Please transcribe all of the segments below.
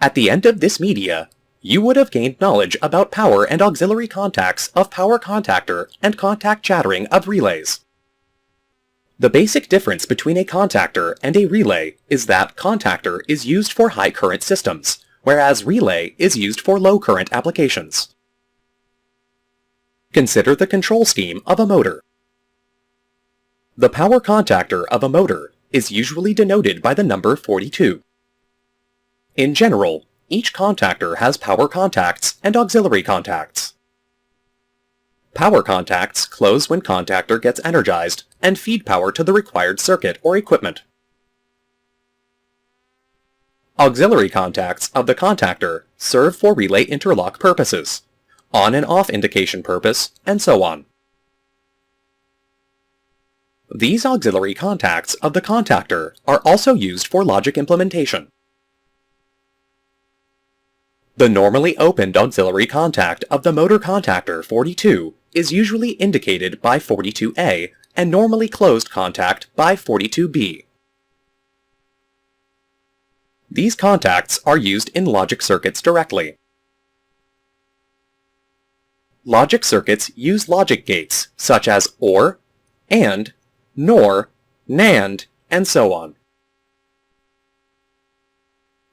At the end of this media, you would have gained knowledge about power and auxiliary contacts of power contactor and contact chattering of relays. The basic difference between a contactor and a relay is that contactor is used for high current systems, whereas relay is used for low current applications. Consider the control scheme of a motor. The power contactor of a motor is usually denoted by the number 42. In general, each contactor has power contacts and auxiliary contacts. Power contacts close when contactor gets energized and feed power to the required circuit or equipment. Auxiliary contacts of the contactor serve for relay interlock purposes, on and off indication purpose, and so on. These auxiliary contacts of the contactor are also used for logic implementation. The normally opened auxiliary contact of the motor contactor 42 is usually indicated by 42A and normally closed contact by 42B. These contacts are used in logic circuits directly. Logic circuits use logic gates such as OR, AND, NOR, NAND, and so on.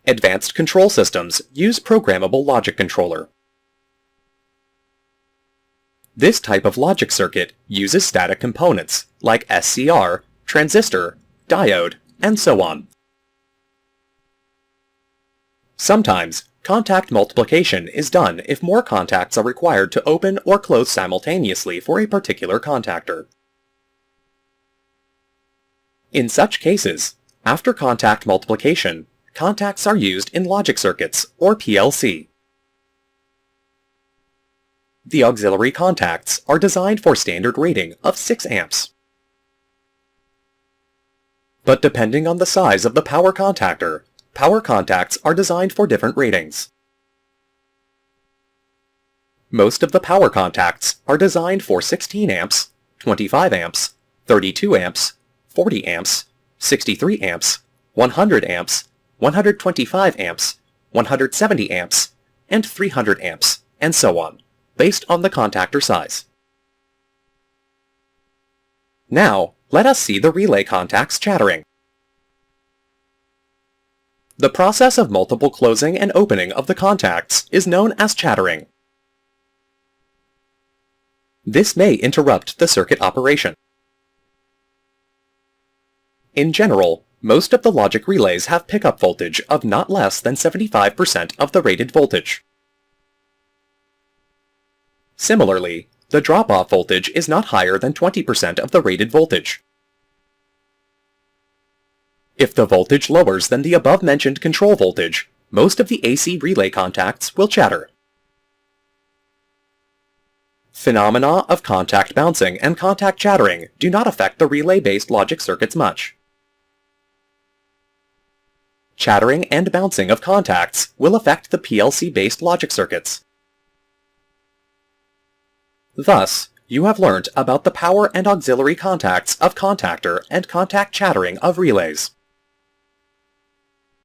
Advanced control systems use programmable logic controller. This type of logic circuit uses static components like SCR, transistor, diode, and so on. Sometimes, contact multiplication is done if more contacts are required to open or close simultaneously for a particular contactor. In such cases, after contact multiplication, contacts are used in logic circuits, or PLC. The auxiliary contacts are designed for standard rating of 6 amps. But depending on the size of the power contactor, power contacts are designed for different ratings. Most of the power contacts are designed for 16 amps, 25 amps, 32 amps, 40 amps, 63 amps, 100 amps, 125 amps, 170 amps, and 300 amps, and so on, based on the contactor size. Now, let us see the relay contacts chattering. The process of multiple closing and opening of the contacts is known as chattering. This may interrupt the circuit operation. In general, most of the logic relays have pickup voltage of not less than 75% of the rated voltage. Similarly, the drop-off voltage is not higher than 20% of the rated voltage. If the voltage lowers than the above-mentioned control voltage, most of the AC relay contacts will chatter. Phenomena of contact bouncing and contact chattering do not affect the relay-based logic circuits much. Chattering and bouncing of contacts will affect the PLC-based logic circuits. Thus, you have learnt about the power and auxiliary contacts of contactor and contact chattering of relays.